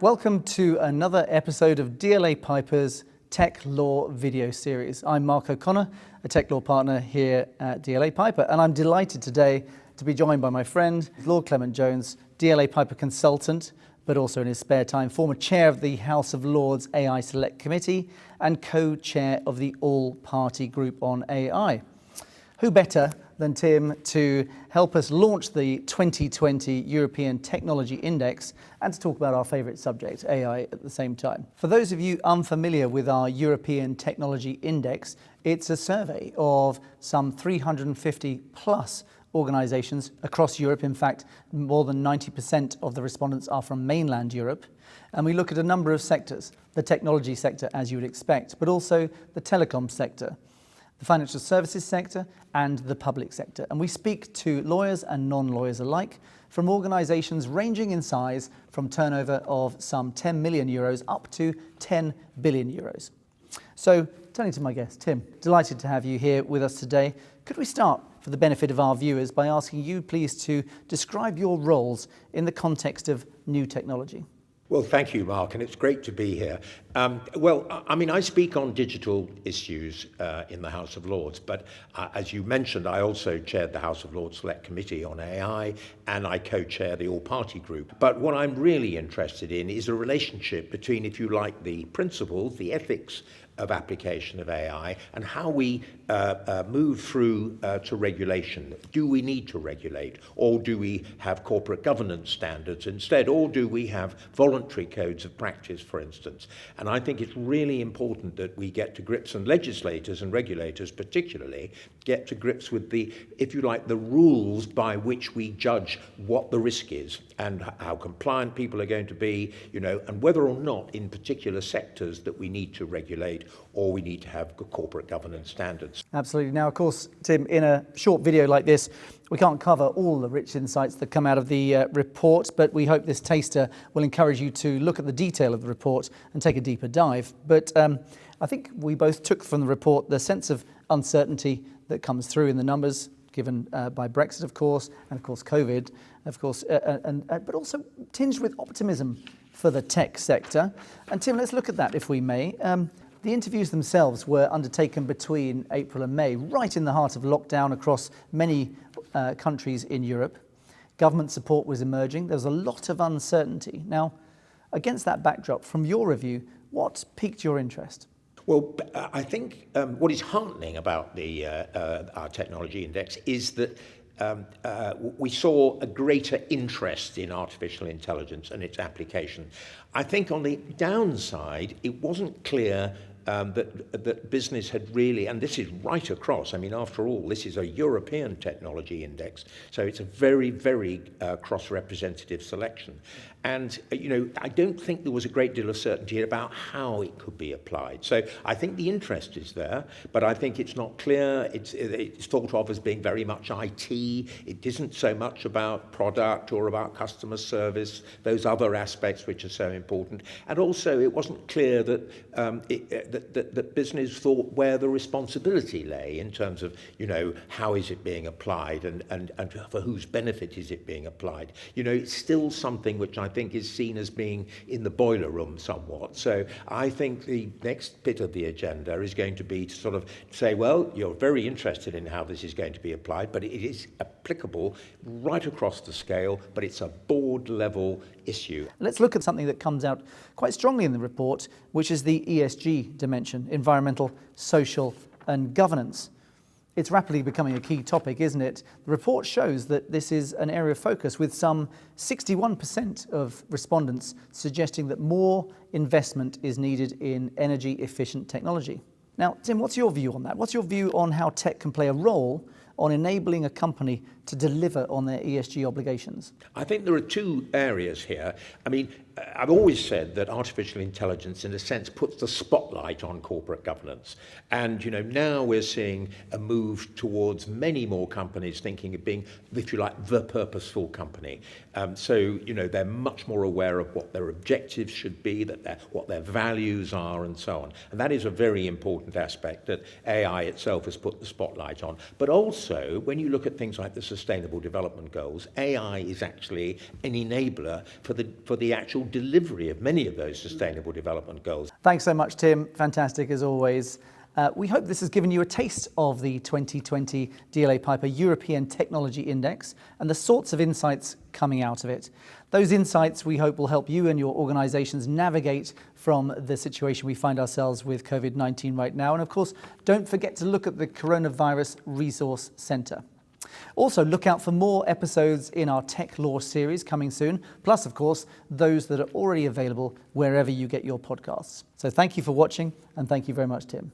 Welcome to another episode of DLA Piper's TechLaw video series. I'm Mark O'Connor, a TechLaw partner here at DLA Piper, and I'm delighted today to be joined by my friend, Tim Clement-Jones, DLA Piper consultant, but also in his spare time, former chair of the House of Lords AI Select Committee and co-chair of the All-Party Group on AI. Who better than Tim to help us launch the 2020 European Technology Index and to talk about our favourite subject, AI, at the same time. For those of you unfamiliar with our European Technology Index, it's a survey of some 350 plus organisations across Europe. In fact, more than 90% of the respondents are from mainland Europe. And we look at a number of sectors, the technology sector, as you would expect, but also the telecom sector, the financial services sector, and the public sector. And we speak to lawyers and non-lawyers alike from organisations ranging in size from turnover of some 10 million euros up to 10 billion euros. So, turning to my guest, Tim, delighted to have you here with us today. Could we start, for the benefit of our viewers, by asking you please to describe your roles in the context of new technology? Well, thank you, Mark, and it's great to be here. I speak on digital issues in the House of Lords, but as you mentioned, I also chaired the House of Lords Select Committee on AI, and I co-chair the All-Party Group. But what I'm really interested in is a relationship between, if you like, the principles, the ethics of application of AI, and how we move through to regulation. Do we need to regulate, or do we have corporate governance standards instead, or do we have voluntary codes of practice, for instance? And I think it's really important that we get to grips, and legislators and regulators particularly, get to grips with the, if you like, the rules by which we judge what the risk is and how compliant people are going to be, and whether or not in particular sectors that we need to regulate or we need to have corporate governance standards. Absolutely. Now, of course, Tim, in a short video like this, we can't cover all the rich insights that come out of the report, but we hope this taster will encourage you to look at the detail of the report and take a deeper dive. But I think we both took from the report the sense of uncertainty that comes through in the numbers, given by Brexit, of course, and of course COVID, of course, but also tinged with optimism for the tech sector. And Tim, let's look at that, if we may. The interviews themselves were undertaken between April and May, right in the heart of lockdown across many countries in Europe. Government support was emerging. There was a lot of uncertainty. Now, against that backdrop, from your review, what piqued your interest? Well, I think what is heartening about our technology index is that we saw a greater interest in artificial intelligence and its application. I think on the downside, it wasn't clear that business had really, and this is right across, after all, this is a European technology index, so it's a very, very cross-representative selection. And, I don't think there was a great deal of certainty about how it could be applied. So I think the interest is there, but I think it's not clear. It's thought of as being very much IT. It isn't so much about product or about customer service, those other aspects which are so important. And also, it wasn't clear that business thought where the responsibility lay in terms of, how is it being applied and for whose benefit is it being applied. It's still something which I think is seen as being in the boiler room somewhat. So I think the next bit of the agenda is going to be to sort of say, well, you're very interested in how this is going to be applied, but it is applicable right across the scale, but it's a board level issue. Let's look at something that comes out quite strongly in the report, which is the ESG dimension, environmental, social, and governance. It's rapidly becoming a key topic, isn't it? The report shows that this is an area of focus, with some 61% of respondents suggesting that more investment is needed in energy efficient technology. Now, Tim, what's your view on that? What's your view on how tech can play a role on enabling a company to deliver on their ESG obligations? I think there are two areas here. I've always said that artificial intelligence, in a sense, puts the spotlight on corporate governance. And, now we're seeing a move towards many more companies thinking of being, if you like, the purposeful company. So, they're much more aware of what their objectives should be, what their values are, and so on. And that is a very important aspect that AI itself has put the spotlight on. But also, when you look at things like the Sustainable Development Goals. AI is actually an enabler for the actual delivery of many of those Sustainable Development Goals. Thanks so much, Tim. Fantastic as always. We hope this has given you a taste of the 2020 DLA Piper European Technology Index and the sorts of insights coming out of it. Those insights we hope will help you and your organizations navigate from the situation we find ourselves with COVID-19 right now. And of course, don't forget to look at the Coronavirus Resource Center. Also, look out for more episodes in our Tech Law series coming soon, plus, of course, those that are already available wherever you get your podcasts. So thank you for watching, and thank you very much, Tim.